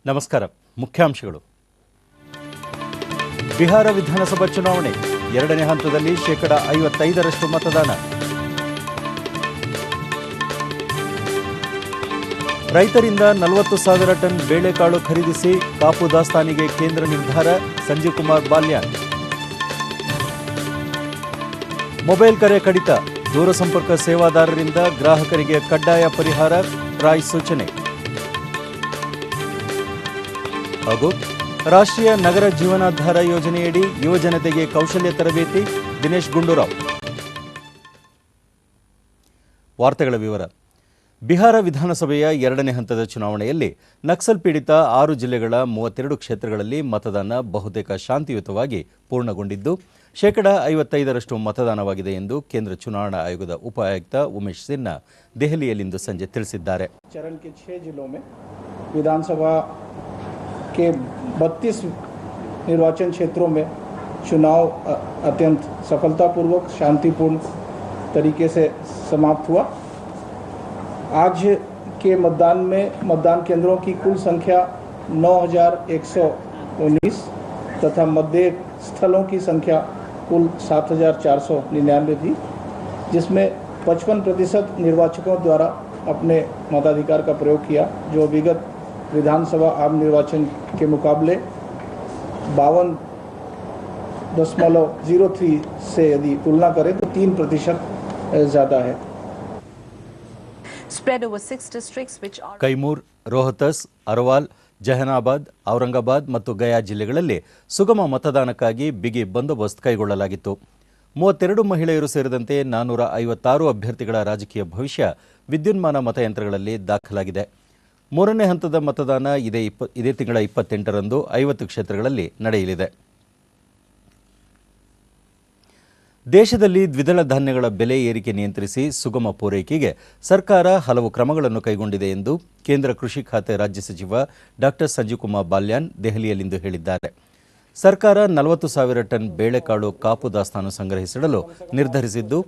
ನಮಸ್ಕಾರ. ಮುಖ್ಯಾಂಶಗಳು. ಬಿಹಾರ ವಿಧಾನಸಭಾ ಚುನಾವಣೆ ಎರಡನೇ ಹಂತದಲ್ಲಿ 55% ಮತದಾನ. ರೈತರಿಂದ 40,000 ಟನ್ ಬೇಳೆಕಾಳು ಖರೀದಿಸಿ ಕಾಪು ದಾಸ್ತಾನಿಗೆ ಕೇಂದ್ರ ನಿರ್ಧಾರ. ಸಂಜೀವ್ ಕುಮಾರ್ ಬಾಲ್ಯಾನ್. ಮೊಬೈಲ್ ಕರೆ ಕಡಿತ, ದೂರಸಂಪರ್ಕ ಸೇವಾದಾರರಿಂದ ಗ್ರಾಹಕರಿಗೆ ಕಡ್ಡಾಯ ಪರಿಹಾರ. ಟ್ರಾಯ್ ಸೂಚನೆ. ಹಾಗೂ ರಾಷ್ಟ್ರೀಯ ನಗರ ಜೀವನಾಧಾರ ಯೋಜನೆಯಡಿ ಯುವಜನತೆಗೆ ಕೌಶಲ್ಯ ತರಬೇತಿ. ದಿನೇಶ್ ಗುಂಡೂರಾವ್. ವಾರ್ತೆಗಳ ವಿವರ. ಬಿಹಾರ ವಿಧಾನಸಭೆಯ ಎರಡನೇ ಹಂತದ ಚುನಾವಣೆಯಲ್ಲಿ ನಕ್ಸಲ್ ಪೀಡಿತ 6 ಜಿಲ್ಲೆಗಳ 32 ಕ್ಷೇತ್ರಗಳಲ್ಲಿ ಮತದಾನ ಬಹುತೇಕ ಶಾಂತಿಯುತವಾಗಿ ಪೂರ್ಣಗೊಂಡಿದ್ದು 55% ಮತದಾನವಾಗಿದೆ ಎಂದು ಕೇಂದ್ರ ಚುನಾವಣಾ ಆಯೋಗದ ಉಪ ಆಯುಕ್ತ ಉಮೇಶ್ ಸಿನ್ಹಾ ದೆಹಲಿಯಲ್ಲಿಂದು ಸಂಜೆ ತಿಳಿಸಿದ್ದಾರೆ. के 32 निर्वाचन क्षेत्रों में चुनाव अत्यंत सफलतापूर्वक शांतिपूर्ण तरीके से समाप्त हुआ. आज के मतदान में मतदान केंद्रों की कुल संख्या 9,119 तथा मतदेय स्थलों की संख्या कुल 7,499 थी, जिसमें 55% निर्वाचकों द्वारा अपने मताधिकार का प्रयोग किया, जो विगत विधानसभा आम निर्वाचन के मुकाबले 52.03 से यदि तुलना करें तो 3% ज़्यादा है. ಕೈಮೂರ್, ರೋಹತಸ್, ಅರವಾಲ್, ಜಹನಾಬಾದ್, ಔರಂಗಾಬಾದ್ ಮತ್ತು ಗಯಾ ಜಿಲ್ಲೆಗಳಲ್ಲಿ ಸುಗಮ ಮತದಾನಕ್ಕಾಗಿ ಬಿಗಿ ಬಂದೋಬಸ್ತ್ ಕೈಗೊಳ್ಳಲಾಗಿತ್ತು. 32 ಮಹಿಳೆಯರು ಸೇರಿದಂತೆ 456 ಅಭ್ಯರ್ಥಿಗಳ ರಾಜಕೀಯ ಭವಿಷ್ಯ ವಿದ್ಯುನ್ಮಾನ ಮತಯಂತ್ರಗಳಲ್ಲಿ ದಾಖಲಾಗಿದೆ. ಮೂರನೇ ಹಂತದ ಮತದಾನ ಇದೇ ತಿಂಗಳ 28ರಂದು 50 ಕ್ಷೇತ್ರಗಳಲ್ಲಿ ನಡೆಯಲಿದೆ. ದೇಶದಲ್ಲಿ ದ್ವಿದಳ ಧಾನ್ಯಗಳ ಬೆಲೆ ಏರಿಕೆ ನಿಯಂತ್ರಿಸಿ ಸುಗಮ ಪೂರೈಕೆಗೆ ಸರ್ಕಾರ ಹಲವು ಕ್ರಮಗಳನ್ನು ಕೈಗೊಂಡಿದೆ ಎಂದು ಕೇಂದ್ರ ಕೃಷಿ ಖಾತೆ ರಾಜ್ಯ ಸಚಿವ ಡಾ ಸಂಜೀವ್ ಕುಮಾರ್ ಬಾಲ್ಯಾನ್ ದೆಹಲಿಯಲ್ಲಿಂದು ಹೇಳಿದ್ದಾರೆ. ಸರ್ಕಾರ 40,000 ಟನ್ ಬೇಳೆಕಾಳು ಕಾಪು ದಾಸ್ತಾನು ಸಂಗ್ರಹಿಸಿಡಲು ನಿರ್ಧರಿಸಿದ್ದು,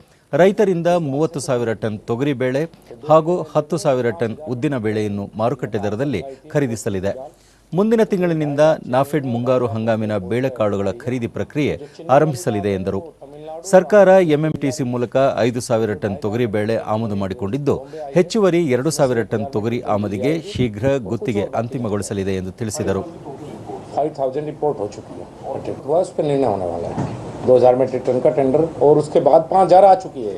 ರೈತರಿಂದ 30,000 ಟನ್ ತೊಗರಿಬೇಳೆ ಹಾಗೂ 10,000 ಟನ್ ಉದ್ದಿನ ಬೇಳೆಯನ್ನು ಮಾರುಕಟ್ಟೆ ದರದಲ್ಲಿ ಖರೀದಿಸಲಿದೆ. ಮುಂದಿನ ತಿಂಗಳಿನಿಂದ ನಾಫೆಡ್ ಮುಂಗಾರು ಹಂಗಾಮಿನ ಬೇಳೆಕಾಳುಗಳ ಖರೀದಿ ಪ್ರಕ್ರಿಯೆ ಆರಂಭಿಸಲಿದೆ ಎಂದರು. ಸರ್ಕಾರ ಎಂಎಂಟಿಸಿ ಮೂಲಕ 5,000 ಟನ್ ತೊಗರಿಬೇಳೆ ಆಮದು ಮಾಡಿಕೊಂಡಿದ್ದು, ಹೆಚ್ಚುವರಿ 2,000 ಟನ್ ತೊಗರಿ ಆಮದಿಗೆ ಶೀಘ್ರ ಗುತ್ತಿಗೆ ಅಂತಿಮಗೊಳಿಸಲಿದೆ ಎಂದು ತಿಳಿಸಿದರು. 5,000 रिपोर्ट हो चुकी है, उस पर निर्णय होने वाला है. 2,000 मीट्रिक टन का टेंडर और उसके बाद 5,000 आ चुकी है.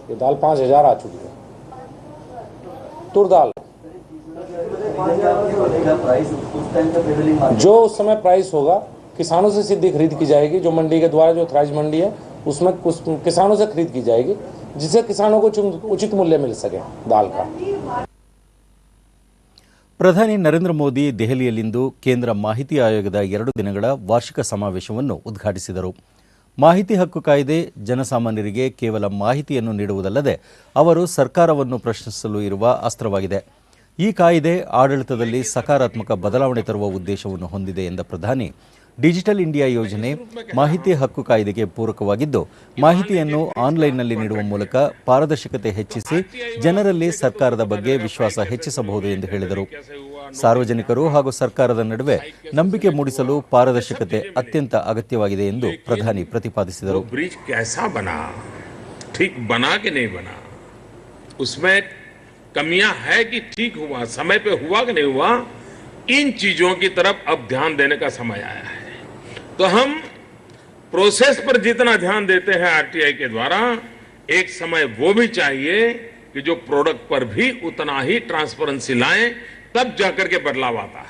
ये दाल 5,000 आ चुकी है. तुर दाल जो उस समय प्राइस होगा किसानों से सीधी खरीद की जाएगी. जो मंडी के द्वारा जो थ्राइज मंडी है उसमें किसानों से खरीद की जाएगी, जिससे किसानों को उचित मूल्य मिल सके दाल का. ಪ್ರಧಾನಿ ನರೇಂದ್ರ ಮೋದಿ ದೆಹಲಿಯಲ್ಲಿಂದು ಕೇಂದ್ರ ಮಾಹಿತಿ ಆಯೋಗದ 2 ದಿನಗಳ ವಾರ್ಷಿಕ ಸಮಾವೇಶವನ್ನು ಉದ್ಘಾಟಿಸಿದರು. ಮಾಹಿತಿ ಹಕ್ಕು ಕಾಯ್ದೆ ಜನಸಾಮಾನ್ಯರಿಗೆ ಕೇವಲ ಮಾಹಿತಿಯನ್ನು ನೀಡುವುದಲ್ಲದೆ ಅವರು ಸರ್ಕಾರವನ್ನು ಪ್ರಶ್ನಿಸಲು ಇರುವ ಅಸ್ತ್ರವಾಗಿದೆ. ಈ ಕಾಯ್ದೆ ಆಡಳಿತದಲ್ಲಿ ಸಕಾರಾತ್ಮಕ ಬದಲಾವಣೆ ತರುವ ಉದ್ದೇಶವನ್ನು ಹೊಂದಿದೆ ಎಂದ ಪ್ರಧಾನಿ, ಡಿಜಿಟಲ್ ಇಂಡಿಯಾ ಯೋಜನೆ ಮಾಹಿತಿ ಹಕ್ಕು ಕಾಯ್ದೆಗೆ ಪೂರಕವಾಗಿದ್ದು, ಮಾಹಿತಿಯನ್ನು ಆನ್ಲೈನ್ನಲ್ಲಿ ನೀಡುವ ಮೂಲಕ ಪಾರದರ್ಶಕತೆ ಹೆಚ್ಚಿಸಿ ಜನರಲ್ಲಿ ಸರ್ಕಾರದ ಬಗ್ಗೆ ವಿಶ್ವಾಸ ಹೆಚ್ಚಿಸಬಹುದು ಎಂದು ಹೇಳಿದರು. ಸಾರ್ವಜನಿಕರು ಹಾಗೂ ಸರ್ಕಾರದ ನಡುವೆ ನಂಬಿಕೆ ಮೂಡಿಸಲು ಪಾರದರ್ಶಕತೆ ಅತ್ಯಂತ ಅಗತ್ಯವಾಗಿದೆ ಎಂದು ಪ್ರಧಾನಿ ಪ್ರತಿಪಾದಿಸಿದರು. कमियां है कि ठीक हुआ, समय पे हुआ कि नहीं हुआ, इन चीजों की तरफ अब ध्यान देने का समय आया है. तो हम प्रोसेस पर जितना ध्यान देते हैं आरटीआई के द्वारा, एक समय वो भी चाहिए कि जो प्रोडक्ट पर भी उतना ही ट्रांसपेरेंसी लाएं, तब जाकर के बदलाव आता है.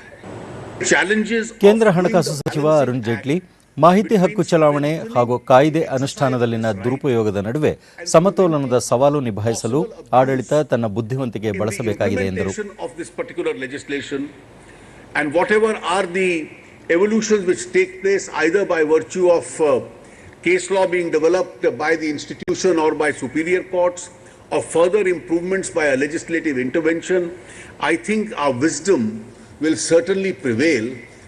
चैलेंजेस. ಕೇಂದ್ರ ಹಣಕಾಸು ಸಚಿವ ಅರುಣ್ ಜೇಟ್ಲಿ ಮಾಹಿತಿ ಹಕ್ಕು ಚಲಾವಣೆ ಹಾಗೂ ಕಾಯ್ದೆ ಅನುಷ್ಠಾನದಲ್ಲಿನ ದುರುಪಯೋಗದ ನಡುವೆ ಸಮತೋಲನದ ಸವಾಲು ನಿಭಾಯಿಸಲು ಆಡಳಿತ ತನ್ನ ಬುದ್ಧಿವಂತಿಕೆ ಬಳಸಬೇಕಾಗಿದೆ ಎಂದರು. And whatever are the evolutions which take place either by virtue of case law being developed by the institution or by superior courts or further improvements by a legislative intervention, I think our wisdom will certainly prevail,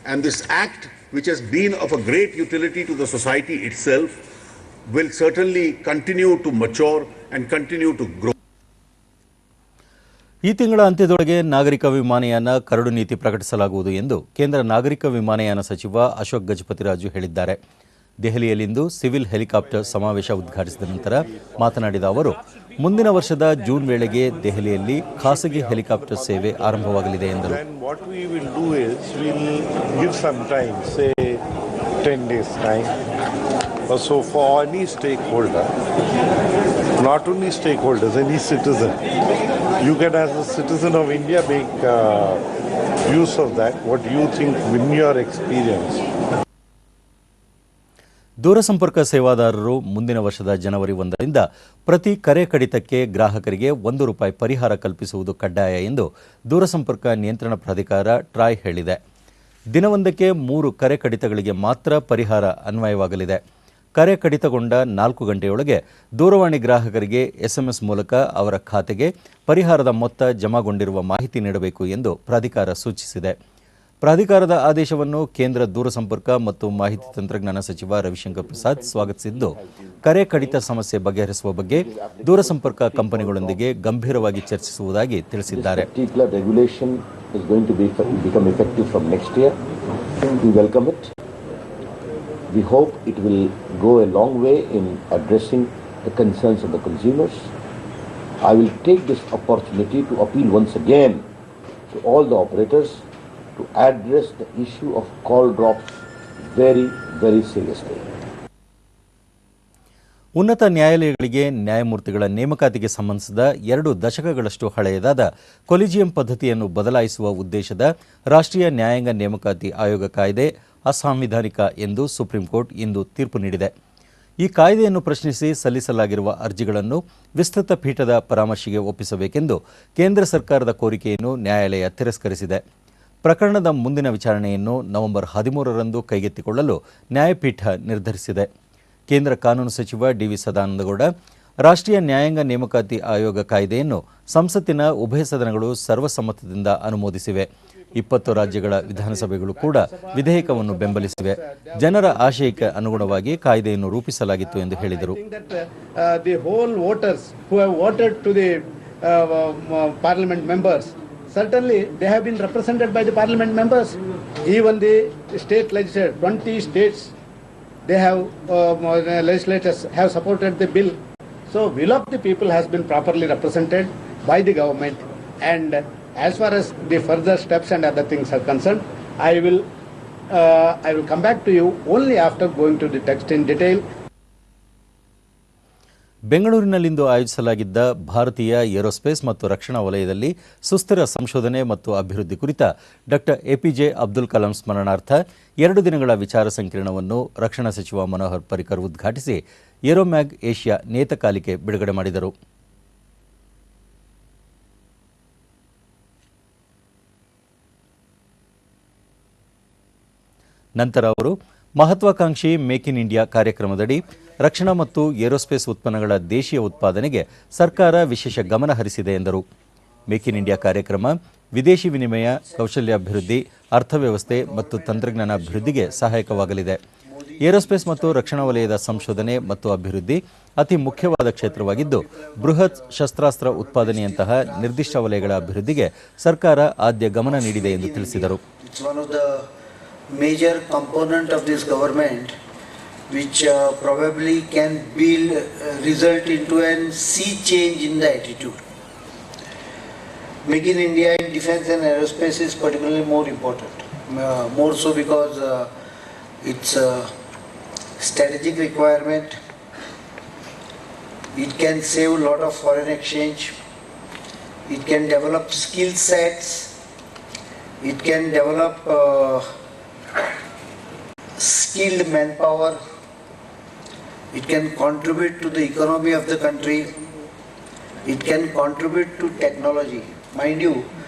and this act, which has been of a great utility to the society itself, will certainly continue to mature and continue to grow. ಈ ತಿಂಗಳ ಅಂತ್ಯದೊಳಗೆ ನಾಗರಿಕ ವಿಮಾನಯಾನ curd ನೀತಿ ಪ್ರಕಟಿಸಲಾಗುವುದು ಎಂದು ಕೇಂದ್ರ ನಾಗರಿಕ ವಿಮಾನಯಾನ ಸಚಿವ ಅಶೋಕ್ ಗಜಪತಿರಾಜು ಹೇಳಿದ್ದಾರೆ. ದೆಹಲಿಯಲ್ಲಿಂದು ಸಿವಿಲ್ ಹೆಲಿಕಾಪ್ಟರ್ ಸಮಾವೇಶ ಉದ್ಘಾಟಿಸಿದ ನಂತರ ಮಾತನಾಡಿದ ಅವರು, ಮುಂದಿನ ವರ್ಷದ ಜೂನ್ ವೇಳೆಗೆ ದೆಹಲಿಯಲ್ಲಿ ಖಾಸಗಿ ಹೆಲಿಕಾಪ್ಟರ್ ಸೇವೆ ಆರಂಭವಾಗಲಿದೆ ಎಂದರು. What we will do is we'll give some time, say 10 days time or so for any stakeholder, not only stakeholders, any citizen. You can, as a citizen of India, make use of that. What you think in your experience. ದೂರಸಂಪರ್ಕ ಸೇವಾದಾರರು ಮುಂದಿನ ವರ್ಷದ ಜನವರಿ 1ರಿಂದ ಪ್ರತಿ ಕರೆ ಕಡಿತಕ್ಕೆ ಗ್ರಾಹಕರಿಗೆ ₹1 ಪರಿಹಾರ ಕಲ್ಪಿಸುವುದು ಕಡ್ಡಾಯ ಎಂದು ದೂರಸಂಪರ್ಕ ನಿಯಂತ್ರಣ ಪ್ರಾಧಿಕಾರ ಟ್ರಾಯ್ ಹೇಳಿದೆ. ದಿನವೊಂದಕ್ಕೆ 3 ಕರೆ ಕಡಿತಗಳಿಗೆ ಮಾತ್ರ ಪರಿಹಾರ ಅನ್ವಯವಾಗಲಿದೆ. ಕರೆ ಕಡಿತಗೊಂಡ 4 ಗಂಟೆಯೊಳಗೆ ದೂರವಾಣಿ ಗ್ರಾಹಕರಿಗೆ SMS ಮೂಲಕ ಅವರ ಖಾತೆಗೆ ಪರಿಹಾರದ ಮೊತ್ತ ಜಮಾಗೊಂಡಿರುವ ಮಾಹಿತಿ ನೀಡಬೇಕು ಎಂದು ಪ್ರಾಧಿಕಾರ ಸೂಚಿಸಿದೆ. ಪ್ರಾಧಿಕಾರದ ಆದೇಶವನ್ನು ಕೇಂದ್ರ ದೂರಸಂಪರ್ಕ ಮತ್ತು ಮಾಹಿತಿ ತಂತ್ರಜ್ಞಾನ ಸಚಿವ ರವಿಶಂಕರ್ ಪ್ರಸಾದ್ ಸ್ವಾಗತಿಸಿದ್ದು, ಕರೆ ಕಡಿತ ಸಮಸ್ಯೆ ಬಗೆಹರಿಸುವ ಬಗ್ಗೆ ದೂರಸಂಪರ್ಕ ಕಂಪನಿಗಳೊಂದಿಗೆ ಗಂಭೀರವಾಗಿ ಚರ್ಚಿಸುವುದಾಗಿ ತಿಳಿಸಿದ್ದಾರೆ. We hope it will go a long way in addressing the concerns of the consumers. I will take this opportunity to appeal once again to all the operators to address the issue of call drops very, very seriously. ಉನ್ನತ ನ್ಯಾಯಾಲಯಗಳಿಗೆ ನ್ಯಾಯಮೂರ್ತಿಗಳ ನೇಮಕಾತಿಗೆ ಸಂಬಂಧಿಸಿದ 2 ದಶಕಗಳಷ್ಟು ಹಳೆಯದಾದ collegium ಪದ್ಧತಿಯನ್ನು ಬದಲಾಯಿಸುವ ಉದ್ದೇಶದ ರಾಷ್ಟ್ರೀಯ ನ್ಯಾಯಾಂಗ ನೇಮಕಾತಿ ಆಯೋಗ ಕಾಯ್ದೆ ಅಸಾಂವಿಧಾನಿಕ ಎಂದು ಸುಪ್ರೀಂ ಕೋರ್ಟ್ ಇಂದು ತೀರ್ಪು ನೀಡಿದೆ. ಈ ಕಾಯ್ದೆಯನ್ನು ಪ್ರಶ್ನಿಸಿ ಸಲ್ಲಿಸಲಾಗಿರುವ ಅರ್ಜಿಗಳನ್ನು ವಿಸ್ತೃತ ಪೀಠದ ಪರಾಮರ್ಶೆಗೆ ಒಪ್ಪಿಸಬೇಕೆಂದು ಕೇಂದ್ರ ಸರ್ಕಾರದ ಕೋರಿಕೆಯನ್ನು ನ್ಯಾಯಾಲಯ ತಿರಸ್ಕರಿಸಿದೆ. ಪ್ರಕರಣದ ಮುಂದಿನ ವಿಚಾರಣೆಯನ್ನು ನವೆಂಬರ್ 13ರಂದು ಕೈಗೆತ್ತಿಕೊಳ್ಳಲು ನ್ಯಾಯಪೀಠ ನಿರ್ಧರಿಸಿದೆ. ಕೇಂದ್ರ ಕಾನೂನು ಸಚಿವ ಡಿ.ವಿ. ಸದಾನಂದಗೌಡ ರಾಷ್ಟ್ರೀಯ ನ್ಯಾಯಾಂಗ ನೇಮಕಾತಿ ಆಯೋಗ ಕಾಯ್ದೆಯನ್ನು ಸಂಸತ್ತಿನ ಉಭಯ ಸದನಗಳು ಸರ್ವಸಮ್ಮತದಿಂದ ಅನುಮೋದಿಸಿವೆ. 20 ರಾಜ್ಯಗಳ ವಿಧಾನಸಭೆಗಳು ಕೂಡ ವಿಧೇಯಕವನ್ನು ಬೆಂಬಲಿಸಿವೆ. ಜನರ ಆಶಯಕ್ಕೆ ಅನುಗುಣವಾಗಿ ಕಾಯ್ದೆಯನ್ನು ರೂಪಿಸಲಾಗಿತ್ತು ಎಂದು ಹೇಳಿದರು. Certainly, they have been represented by the parliament members. Even the state legislature, 20 states, they have legislators have supported the bill. So, will of the people has been properly represented by the government. And as far as the further steps and other things are concerned, I will come back to you only after going to the text in detail. ಬೆಂಗಳೂರಿನಲ್ಲಿಂದು ಆಯೋಜಿಸಲಾಗಿದ್ದ ಭಾರತೀಯ aerospace ಮತ್ತು ರಕ್ಷಣಾ ವಲಯದಲ್ಲಿ ಸುಸ್ಥಿರ ಸಂಶೋಧನೆ ಮತ್ತು ಅಭಿವೃದ್ಧಿ ಕುರಿತ ಡಾಕ್ಟರ್ ಎಪಿಜೆ ಅಬ್ದುಲ್ ಕಲಾಂ ಸ್ಮರಣಾರ್ಥ 2 ದಿನಗಳ ವಿಚಾರ ಸಂಕಿರಣವನ್ನು ರಕ್ಷಣಾ ಸಚಿವ ಮನೋಹರ್ ಪರಿಕರ್ ಉದ್ಘಾಟಿಸಿ ಏರೋಮ್ಯಾಗ್ ಏಷ್ಯಾ ನಿಯತಕಾಲಿಕೆ ಬಿಡುಗಡೆ ಮಾಡಿದರು. ನಂತರ ಅವರು ಮಹತ್ವಾಕಾಂಕ್ಷಿ ಮೇಕ್ ಇನ್ ಇಂಡಿಯಾ ಕಾರ್ಯಕ್ರಮದಡಿ ರಕ್ಷಣಾ ಮತ್ತು ಏರೋಸ್ಪೇಸ್ ಉತ್ಪನ್ನಗಳ ದೇಶೀಯ ಉತ್ಪಾದನೆಗೆ ಸರ್ಕಾರ ವಿಶೇಷ ಗಮನ ಹರಿಸಿದೆ ಎಂದರು. ಮೇಕ್ ಇನ್ ಇಂಡಿಯಾ ಕಾರ್ಯಕ್ರಮ ವಿದೇಶಿ ವಿನಿಮಯ, ಕೌಶಲ್ಯಾಭಿವೃದ್ಧಿ, ಅರ್ಥವ್ಯವಸ್ಥೆ ಮತ್ತು ತಂತ್ರಜ್ಞಾನ ಅಭಿವೃದ್ಧಿಗೆ ಸಹಾಯಕವಾಗಲಿದೆ. ಏರೋಸ್ಪೇಸ್ ಮತ್ತು ರಕ್ಷಣಾ ವಲಯದ ಸಂಶೋಧನೆ ಮತ್ತು ಅಭಿವೃದ್ಧಿ ಅತಿ ಮುಖ್ಯವಾದ ಕ್ಷೇತ್ರವಾಗಿದ್ದು, ಬೃಹತ್ ಶಸ್ತ್ರಾಸ್ತ್ರ ಉತ್ಪಾದನೆಯಂತಹ ನಿರ್ದಿಷ್ಟ ವಲಯಗಳ ಅಭಿವೃದ್ಧಿಗೆ ಸರ್ಕಾರ ಆದ್ಯ ಗಮನ ನೀಡಿದೆ ಎಂದು ತಿಳಿಸಿದರು. Major component of this government which probably can result into a sea change in the attitude. Make in India in defense and aerospace is particularly more important, more so because it's a strategic requirement. It can save a lot of foreign exchange. It can develop skill sets. It can develop skilled manpower. It can contribute to the economy of the country. It can contribute to technology. Mind you,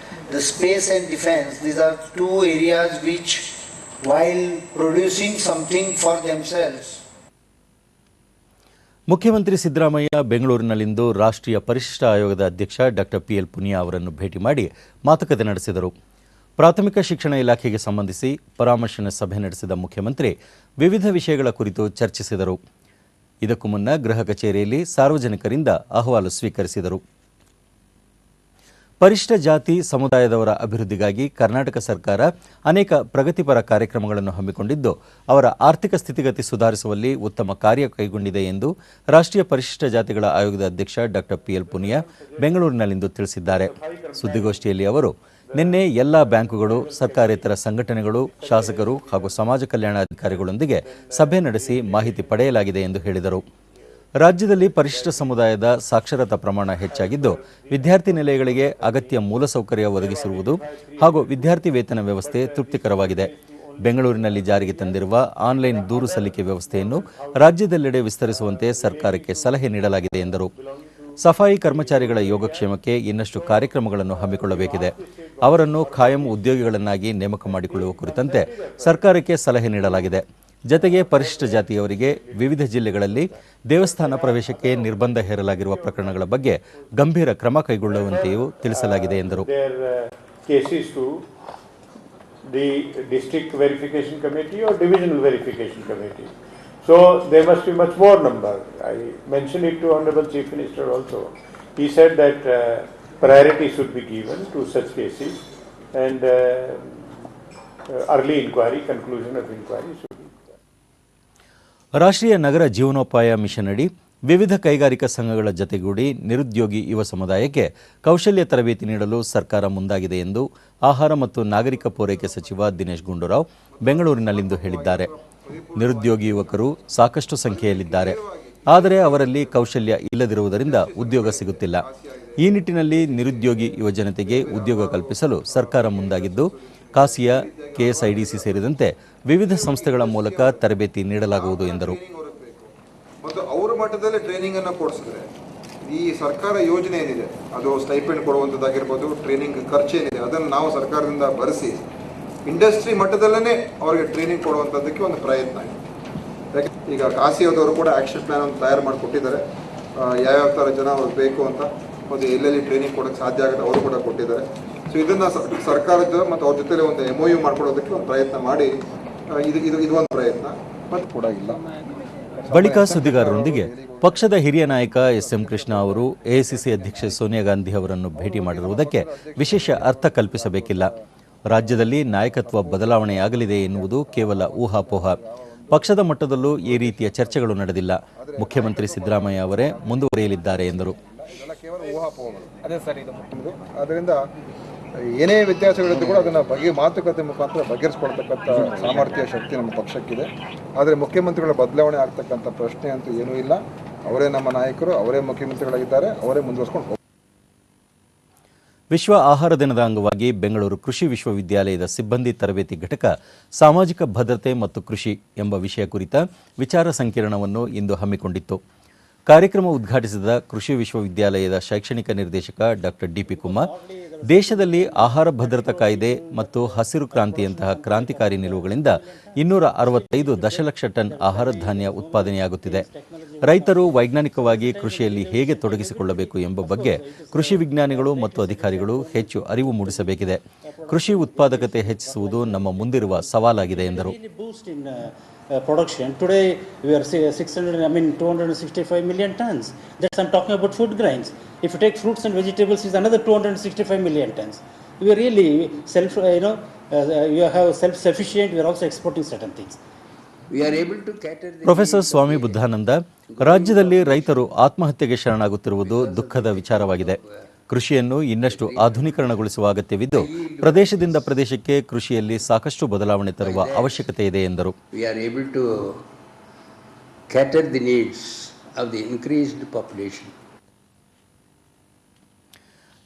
the space and defense, these are 2 areas which, while producing something for themselves. ಮುಖ್ಯಮಂತ್ರಿ ಸಿದ್ದರಾಮಯ್ಯ ಬೆಂಗಳೂರಿನಲ್ಲಿಂದು ರಾಷ್ಟ್ರೀಯ ಪರಿಶಿಷ್ಟ ಆಯೋಗದ ಅಧ್ಯಕ್ಷ doctor PL Punia ಅವರನ್ನು ಭೇಟಿ ಮಾಡಿ ಮಾತುಕತೆ ನಡೆಸಿದರು. ಪ್ರಾಥಮಿಕ ಶಿಕ್ಷಣ ಇಲಾಖೆಗೆ ಸಂಬಂಧಿಸಿ ಪರಾಮರ್ಶೆ ಸಭೆ ನಡೆಸಿದ ಮುಖ್ಯಮಂತ್ರಿ ವಿವಿಧ ವಿಷಯಗಳ ಕುರಿತು ಚರ್ಚಿಸಿದರು. ಇದಕ್ಕೂ ಮುನ್ನ ಗೃಹ ಕಚೇರಿಯಲ್ಲಿ ಸಾರ್ವಜನಿಕರಿಂದ ಅಹವಾಲು ಸ್ವೀಕರಿಸಿದರು. ಪರಿಶಿಷ್ಟ ಜಾತಿ ಸಮುದಾಯದವರ ಅಭಿವೃದ್ಧಿಗಾಗಿ ಕರ್ನಾಟಕ ಸರ್ಕಾರ ಅನೇಕ ಪ್ರಗತಿಪರ ಕಾರ್ಯಕ್ರಮಗಳನ್ನು ಹಮ್ಮಿಕೊಂಡಿದ್ದು ಅವರ ಆರ್ಥಿಕ ಸ್ಥಿತಿಗತಿ ಸುಧಾರಿಸುವಲ್ಲಿ ಉತ್ತಮ ಕಾರ್ಯ ಕೈಗೊಂಡಿದೆ ಎಂದು ರಾಷ್ಟ್ರೀಯ ಪರಿಶಿಷ್ಟ ಜಾತಿಗಳ ಆಯೋಗದ ಅಧ್ಯಕ್ಷ ಡಾಕ್ಟರ್ ಪಿಎಲ್ ಪುನಿಯಾ ಬೆಂಗಳೂರಿನಲ್ಲಿಂದು ತಿಳಿಸಿದ್ದಾರೆ. ಸುದ್ದಿಗೋಷ್ಠಿಯಲ್ಲಿ ಅವರು ನಿನ್ನೆ ಎಲ್ಲ ಬ್ಯಾಂಕುಗಳು, ಸರ್ಕಾರೇತರ ಸಂಘಟನೆಗಳು, ಶಾಸಕರು ಹಾಗೂ ಸಮಾಜ ಕಲ್ಯಾಣಾಧಿಕಾರಿಗಳೊಂದಿಗೆ ಸಭೆ ನಡೆಸಿ ಮಾಹಿತಿ ಪಡೆಯಲಾಗಿದೆ ಎಂದು ಹೇಳಿದರು. ರಾಜ್ಯದಲ್ಲಿ ಪರಿಶಿಷ್ಟ ಸಮುದಾಯದ ಸಾಕ್ಷರತಾ ಪ್ರಮಾಣ ಹೆಚ್ಚಾಗಿದ್ದು ವಿದ್ಯಾರ್ಥಿ ನಿಲಯಗಳಿಗೆ ಅಗತ್ಯ ಮೂಲಸೌಕರ್ಯ ಒದಗಿಸಿರುವುದು ಹಾಗೂ ವಿದ್ಯಾರ್ಥಿ ವೇತನ ವ್ಯವಸ್ಥೆ ತೃಪ್ತಿಕರವಾಗಿದೆ. ಬೆಂಗಳೂರಿನಲ್ಲಿ ಜಾರಿಗೆ ತಂದಿರುವ ಆನ್ಲೈನ್ ದೂರು ಸಲ್ಲಿಕೆ ವ್ಯವಸ್ಥೆಯನ್ನು ರಾಜ್ಯದೆಲ್ಲೆಡೆ ವಿಸ್ತರಿಸುವಂತೆ ಸರ್ಕಾರಕ್ಕೆ ಸಲಹೆ ನೀಡಲಾಗಿದೆ ಎಂದರು. ಸಫಾಯಿ ಕರ್ಮಚಾರಿಗಳ ಯೋಗಕ್ಷೇಮಕ್ಕೆ ಇನ್ನಷ್ಟು ಕಾರ್ಯಕ್ರಮಗಳನ್ನು ಹಮ್ಮಿಕೊಳ್ಳಬೇಕಿದೆ. ಅವರನ್ನು ಖಾಯಂ ಉದ್ಯೋಗಿಗಳನ್ನಾಗಿ ನೇಮಕ ಮಾಡಿಕೊಳ್ಳುವ ಕುರಿತಂತೆ ಸರ್ಕಾರಕ್ಕೆ ಸಲಹೆ ನೀಡಲಾಗಿದೆ. ಜತೆಗೆ ಪರಿಶಿಷ್ಟ ಜಾತಿಯವರಿಗೆ ವಿವಿಧ ಜಿಲ್ಲೆಗಳಲ್ಲಿ ದೇವಸ್ಥಾನ ಪ್ರವೇಶಕ್ಕೆ ನಿರ್ಬಂಧ ಹೇರಲಾಗಿರುವ ಪ್ರಕರಣಗಳ ಬಗ್ಗೆ ಗಂಭೀರ ಕ್ರಮ ಕೈಗೊಳ್ಳುವಂತೆಯೂ ತಿಳಿಸಲಾಗಿದೆ ಎಂದರು. So there must be much more number. I mentioned it to Honorable Chief Minister also. He said that priority should be given to such cases and early inquiry, conclusion of inquiry should be. ರಾಷ್ಟ್ರೀಯ ನಗರ ಜೀವನೋಪಾಯ mission ಅಡಿ ವಿವಿಧ ಕೈಗಾರಿಕಾ ಸಂಘಗಳ ಜತೆಗೂಡಿ ನಿರುದ್ಯೋಗಿ ಯುವ ಸಮುದಾಯಕ್ಕೆ ಕೌಶಲ್ಯ ತರಬೇತಿ ನೀಡಲು ಸರ್ಕಾರ ಮುಂದಾಗಿದೆ ಎಂದು ಆಹಾರ ಮತ್ತು ನಾಗರಿಕ ಪೂರೈಕೆ ಸಚಿವ ದಿನೇಶ್ ಗುಂಡೂರಾವ್ ಬೆಂಗಳೂರಿನಲ್ಲಿಂದು ಹೇಳಿದ್ದಾರೆ. ನಿರುದ್ಯೋಗಿ ಯುವಕರು ಸಾಕಷ್ಟು ಸಂಖ್ಯೆಯಲ್ಲಿದ್ದಾರೆ. ಆದರೆ ಅವರಲ್ಲಿ ಕೌಶಲ್ಯ ಇಲ್ಲದಿರುವುದರಿಂದ ಉದ್ಯೋಗ ಸಿಗುತ್ತಿಲ್ಲ. ಈ ನಿಟ್ಟಿನಲ್ಲಿ ನಿರುದ್ಯೋಗಿ ಯುವಜನತೆಗೆ ಉದ್ಯೋಗ ಕಲ್ಪಿಸಲು ಸರ್ಕಾರ ಮುಂದಾಗಿದ್ದು ಕಾಸಿಯಾ, ಕೆಎಸ್ಐಡಿಸಿ ಸೇರಿದಂತೆ ವಿವಿಧ ಸಂಸ್ಥೆಗಳ ಮೂಲಕ ತರಬೇತಿ ನೀಡಲಾಗುವುದು ಎಂದರು. ಮತ್ತು ಅವರ ಮಟ್ಟದಲ್ಲಿ ಟ್ರೈನಿಂಗ್ ಅನ್ನು ಕೊಡಿಸಿದ್ರೆ ಈ ಸರ್ಕಾರ ಯೋಜನೆ ಏನಿದೆ ಅದು ಸ್ಟೈಪೆಂಡ್ ಕೊಡುವಂಥದ್ದಾಗಿರ್ಬೋದು, ಟ್ರೈನಿಂಗ್ ಖರ್ಚು ಏನಿದೆ ಅದನ್ನು ನಾವು ಸರ್ಕಾರದಿಂದ ಭರಿಸಿ ಇಂಡಸ್ಟ್ರಿ ಮಟ್ಟದಲ್ಲೇ ಅವರಿಗೆ ಟ್ರೈನಿಂಗ್ ಕೊಡುವಂಥದ್ದಕ್ಕೆ ಒಂದು ಪ್ರಯತ್ನ ಇದೆ. ಯಾಕೆ ಈಗ ಕಾಸಿಯಾದವರು ಕೂಡ ಆ್ಯಕ್ಷನ್ ಪ್ಲ್ಯಾನ್ ಒಂದು ತಯಾರು ಮಾಡಿಕೊಟ್ಟಿದ್ದಾರೆ. ಯಾವ್ಯಾವ ಥರ ಜನ ಅವ್ರಿಗೆ ಬೇಕು ಅಂತ ಮತ್ತು ಎಲ್ಲೆಲ್ಲಿ ಟ್ರೈನಿಂಗ್ ಕೊಡೋಕ್ಕೆ ಸಾಧ್ಯ ಆಗುತ್ತೆ ಅವರು ಕೂಡ ಕೊಟ್ಟಿದ್ದಾರೆ. ಸೊ ಇದನ್ನು ಸರ್ಕಾರದ ಮತ್ತು ಅವ್ರ ಜೊತೆಲಿ ಒಂದು MOU ಮಾಡ್ಕೊಳ್ಳೋದಕ್ಕೆ ಒಂದು ಪ್ರಯತ್ನ ಮಾಡಿ ಇದು ಒಂದು ಪ್ರಯತ್ನ ಮತ್ತು ಕೂಡ ಇಲ್ಲ. ಬಳಿಕ ಸುದ್ದಿಗಾರರೊಂದಿಗೆ ಪಕ್ಷದ ಹಿರಿಯ ನಾಯಕ SM ಕೃಷ್ಣ ಅವರು AICC ಅಧ್ಯಕ್ಷೆ ಸೋನಿಯಾ ಗಾಂಧಿ ಅವರನ್ನು ಭೇಟಿ ಮಾಡಿರುವುದಕ್ಕೆ ವಿಶೇಷ ಅರ್ಥ ಕಲ್ಪಿಸಬೇಕಿಲ್ಲ. ರಾಜ್ಯದಲ್ಲಿ ನಾಯಕತ್ವ ಬದಲಾವಣೆಯಾಗಲಿದೆ ಎನ್ನುವುದು ಕೇವಲ ಊಹಾಪೋಹ. ಪಕ್ಷದ ಮಟ್ಟದಲ್ಲೂ ಈ ರೀತಿಯ ಚರ್ಚೆಗಳು ನಡೆದಿಲ್ಲ. ಮುಖ್ಯಮಂತ್ರಿ ಸಿದ್ದರಾಮಯ್ಯ ಅವರೇ ಮುಂದುವರಿಯಲಿದ್ದಾರೆ ಎಂದರು. ಅದರಿಂದ ಏನೇ ವ್ಯತ್ಯಾಸಗಳಿದ್ದು ಕೂಡ ಅದನ್ನು ಮಾತುಕತೆ ಮುಖಾಂತರ ಬಗೆಹರಿಸ್ಕೊಳ್ತಕ್ಕಂಥ ಸಾಮರ್ಥ್ಯ ಶಕ್ತಿ ನಮ್ಮ ಪಕ್ಷಕ್ಕಿದೆ. ಆದರೆ ಮುಖ್ಯಮಂತ್ರಿಗಳ ಬದಲಾವಣೆ ಆಗ್ತಕ್ಕಂಥ ಪ್ರಶ್ನೆ ಅಂತೂ ಏನೂ ಇಲ್ಲ. ಅವರೇ ನಮ್ಮ ನಾಯಕರು, ಅವರೇ ಮುಖ್ಯಮಂತ್ರಿಗಳಾಗಿದ್ದಾರೆ, ಅವರೇ ಮುಂದುವರಿಸ್ಕೊಂಡು ಹೋಗ್ತಾರೆ. ವಿಶ್ವ ಆಹಾರ ದಿನದ ಅಂಗವಾಗಿ ಬೆಂಗಳೂರು ಕೃಷಿ ವಿಶ್ವವಿದ್ಯಾಲಯದ ಸಿಬ್ಬಂದಿ ತರಬೇತಿ ಘಟಕ ಸಾಮಾಜಿಕ ಭದ್ರತೆ ಮತ್ತು ಕೃಷಿ ಎಂಬ ವಿಷಯ ಕುರಿತ ವಿಚಾರ ಸಂಕಿರಣವನ್ನು ಇಂದು ಹಮ್ಮಿಕೊಂಡಿತ್ತು. ಕಾರ್ಯಕ್ರಮ ಉದ್ಘಾಟಿಸಿದ ಕೃಷಿ ವಿಶ್ವವಿದ್ಯಾಲಯದ ಶೈಕ್ಷಣಿಕ ನಿರ್ದೇಶಕ ಡಾಕ್ಟರ್ DP ಕುಮಾರ್, ದೇಶದಲ್ಲಿ ಆಹಾರ ಭದ್ರತಾ ಕಾಯ್ದೆ ಮತ್ತು ಹಸಿರು ಕ್ರಾಂತಿಯಂತಹ ಕ್ರಾಂತಿಕಾರಿ ನಿಲುವುಗಳಿಂದ 265 ದಶಲಕ್ಷ ಟನ್ ಆಹಾರ ಧಾನ್ಯ ಉತ್ಪಾದನೆಯಾಗುತ್ತಿದೆ. ರೈತರು ವೈಜ್ಞಾನಿಕವಾಗಿ ಕೃಷಿಯಲ್ಲಿ ಹೇಗೆ ತೊಡಗಿಸಿಕೊಳ್ಳಬೇಕು ಎಂಬ ಬಗ್ಗೆ ಕೃಷಿ ವಿಜ್ಞಾನಿಗಳು ಮತ್ತು ಅಧಿಕಾರಿಗಳು ಹೆಚ್ಚು ಅರಿವು ಮೂಡಿಸಬೇಕಿದೆ. ಕೃಷಿ ಉತ್ಪಾದಕತೆ ಹೆಚ್ಚಿಸುವುದು ನಮ್ಮ ಮುಂದಿರುವ ಸವಾಲಾಗಿದೆ ಎಂದರು. Production today we are 265 million tons. That's I'm talking about food grains. If you take fruits and vegetables, is another 265 million tons. We are really you have self-sufficient. We are also exporting certain things. We are able to cater. Professor Swami Buddhananda, ರಾಜ್ಯದಲ್ಲಿ ರೈತರು ಆತ್ಮಹತ್ಯೆಗೆ ಶರಣಾಗುತ್ತಿರುವುದು ದುಃಖದ ವಿಚಾರವಾಗಿದೆ. ಕೃಷಿಯನ್ನು ಇನ್ನಷ್ಟು ಆಧುನೀಕರಣಗೊಳಿಸುವ ಅಗತ್ಯವಿದ್ದು ಪ್ರದೇಶದಿಂದ ಪ್ರದೇಶಕ್ಕೆ ಕೃಷಿಯಲ್ಲಿ ಸಾಕಷ್ಟು ಬದಲಾವಣೆ ತರುವ ಅವಶ್ಯಕತೆ ಇದೆ ಎಂದರು. We are able to cater the needs of the increased population.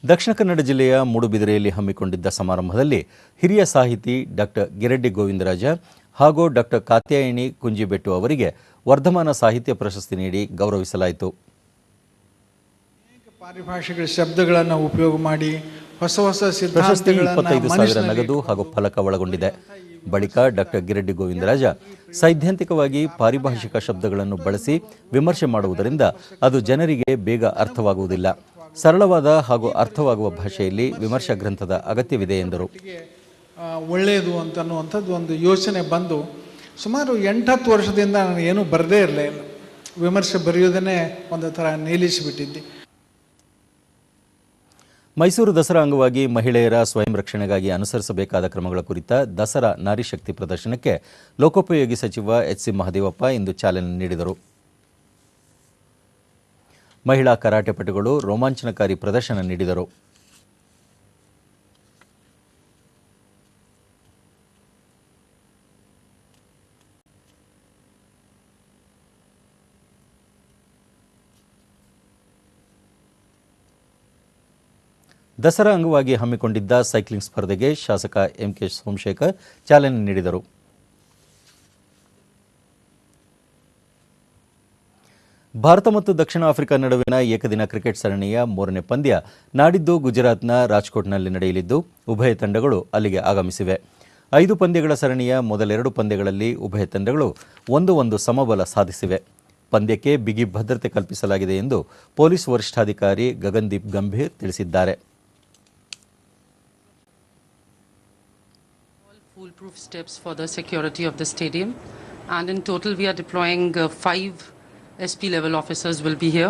Dakshina Kannada ಜಿಲ್ಲೆಯ ಮೂಡುಬಿದಿರೆಯಲ್ಲಿ ಹಮ್ಮಿಕೊಂಡಿದ್ದ ಸಮಾರಂಭದಲ್ಲಿ ಹಿರಿಯ ಸಾಹಿತಿ ಡಾಕ್ಟರ್ ಗಿರೆಡ್ಡಿ ಗೋವಿಂದರಾಜ ಹಾಗೂ ಡಾಕ್ಟರ್ ಕಾತ್ಯಾಯಿನಿ ಕುಂಜಿಬೆಟ್ಟು ಅವರಿಗೆ ವರ್ಧಮಾನ ಸಾಹಿತ್ಯ ಪ್ರಶಸ್ತಿ ನೀಡಿ ಗೌರವಿಸಲಾಯಿತು. ಪಾರಿಭಾಷಿಕ ಶಬ್ದಗಳನ್ನು ಉಪಯೋಗ ಮಾಡಿ ಹೊಸ ಪ್ರಶಸ್ತಿ 25,000 ನಗದು ಹಾಗೂ ಫಲಕ ಒಳಗೊಂಡಿದೆ. ಬಳಿಕ ಡಾಕ್ಟರ್ ಗಿರೆಡ್ಡಿ ಗೋವಿಂದರಾಜ ಸೈದ್ಧಾಂತಿಕವಾಗಿ ಪಾರಿಭಾಷಿಕ ಶಬ್ದಗಳನ್ನು ಬಳಸಿ ವಿಮರ್ಶೆ ಮಾಡುವುದರಿಂದ ಅದು ಜನರಿಗೆ ಬೇಗ ಅರ್ಥವಾಗುವುದಿಲ್ಲ. ಸರಳವಾದ ಹಾಗೂ ಅರ್ಥವಾಗುವ ಭಾಷೆಯಲ್ಲಿ ವಿಮರ್ಶಾ ಗ್ರಂಥದ ಅಗತ್ಯವಿದೆ ಎಂದರು. ಒಳ್ಳೆಯದು ಅಂತನ್ನುವಂಥದ್ದು ಒಂದು ಯೋಚನೆ ಬಂದು ಸುಮಾರು 8-10 ವರ್ಷದಿಂದ ನಾನು ಏನೂ ಬರದೇ ಇರಲಿಲ್ಲ. ವಿಮರ್ಶೆ ಬರೆಯೋದನ್ನೇ ಒಂದು ಥರ ನಿಲ್ಲಿಸಿಬಿಟ್ಟಿದ್ದೆ. ಮೈಸೂರು ದಸರಾ ಅಂಗವಾಗಿ ಮಹಿಳೆಯರ ಸ್ವಯಂ ರಕ್ಷಣೆಗಾಗಿ ಅನುಸರಿಸಬೇಕಾದ ಕ್ರಮಗಳ ಕುರಿತ ದಸರಾ ನಾರಿ ಶಕ್ತಿ ಪ್ರದರ್ಶನಕ್ಕೆ ಲೋಕೋಪಯೋಗಿ ಸಚಿವ ಎಚ್.ಸಿ. ಮಹದೇವಪ್ಪ ಇಂದು ಚಾಲನೆ ನೀಡಿದರು. ಮಹಿಳಾ ಕರಾಟೆ ಪಟುಗಳು ರೋಮಾಂಚನಕಾರಿ ಪ್ರದರ್ಶನ ನೀಡಿದರು. ದಸರಾ ಅಂಗವಾಗಿ ಹಮ್ಮಿಕೊಂಡಿದ್ದ ಸೈಕ್ಲಿಂಗ್ ಸ್ಪರ್ಧೆಗೆ ಶಾಸಕ ಎಂ.ಕೆ. ಸೋಮಶೇಖರ್ ಚಾಲನೆ ನೀಡಿದರು. ಭಾರತ ಮತ್ತು ದಕ್ಷಿಣ ಆಫ್ರಿಕಾ ನಡುವಿನ ಏಕದಿನ ಕ್ರಿಕೆಟ್ ಸರಣಿಯ 3ನೇ ಪಂದ್ಯ ನಾಡಿದ್ದು ಗುಜರಾತ್ನ ರಾಜ್ಕೋಟ್ನಲ್ಲಿ ನಡೆಯಲಿದ್ದು ಉಭಯ ತಂಡಗಳು ಅಲ್ಲಿಗೆ ಆಗಮಿಸಿವೆ. 5 ಪಂದ್ಯಗಳ ಸರಣಿಯ ಮೊದಲೆರಡು ಪಂದ್ಯಗಳಲ್ಲಿ ಉಭಯ ತಂಡಗಳು 1-1 ಸಮಬಲ ಸಾಧಿಸಿವೆ. ಪಂದ್ಯಕ್ಕೆ ಬಿಗಿ ಭದ್ರತೆ ಕಲ್ಪಿಸಲಾಗಿದೆ ಎಂದು ಪೊಲೀಸ್ ವರಿಷ್ಠಾಧಿಕಾರಿ ಗಗನ್ದೀಪ್ ಗಂಭೀರ್ ತಿಳಿಸಿದ್ದಾರೆ. Foolproof steps for the security of the stadium, and in total we are deploying 5 SP level officers will be here,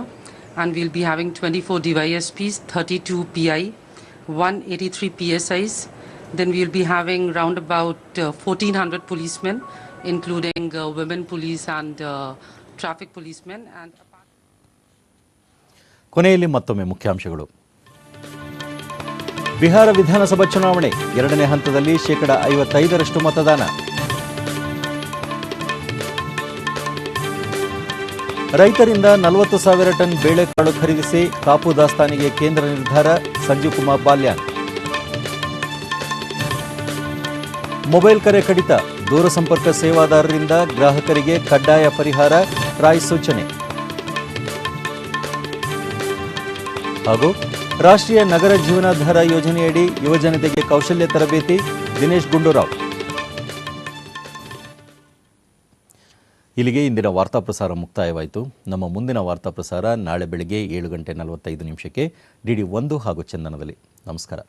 and we'll be having 24 DYSPs, 32 PI, 183 PSIs. Then we'll be having round about 1400 policemen, including women police and traffic policemen. And ಕೊನೆಯಲ್ಲಿ ಮತ್ತೊಮ್ಮೆ ಮುಖ್ಯಾಂಶಗಳು. ಬಿಹಾರ ವಿಧಾನಸಭಾ ಚುನಾವಣೆ 2ನೇ ಹಂತದಲ್ಲಿ 55% ಮತದಾನ. ರೈತರಿಂದ 40,000 ton ಬೇಳೆಕಾಳು ಖರೀದಿಸಿ ಕಾಪು ದಾಸ್ತಾನಿಗೆ ಕೇಂದ್ರ ನಿರ್ಧಾರ, ಸಂಜೀವ್ ಕುಮಾರ್ ಬಾಲ್ಯಾನ್. ಮೊಬೈಲ್ ಕರೆ ಕಡಿತ, ದೂರಸಂಪರ್ಕ ಸೇವಾದಾರರಿಂದ ಗ್ರಾಹಕರಿಗೆ ಕಡ್ಡಾಯ ಪರಿಹಾರ, ಟ್ರಾಯ್ ಸೂಚನೆ. ಹಾಗೂ ರಾಷ್ಟ್ರೀಯ ನಗರ ಜೀವನಾಧಾರ ಯೋಜನೆಯಡಿ ಯುವಜನತೆಗೆ ಕೌಶಲ್ಯ ತರಬೇತಿ, ದಿನೇಶ್ ಗುಂಡೂರಾವ್. ಇಲ್ಲಿಗೆ ಇಂದಿನ ವಾರ್ತಾ ಪ್ರಸಾರ ಮುಕ್ತಾಯವಾಯಿತು. ನಮ್ಮ ಮುಂದಿನ ವಾರ್ತಾ ಪ್ರಸಾರ ನಾಳೆ ಬೆಳಗ್ಗೆ 7:45 ಡಿಡಿ 1 ಹಾಗೂ ಚಂದನದಲ್ಲಿ. ನಮಸ್ಕಾರ.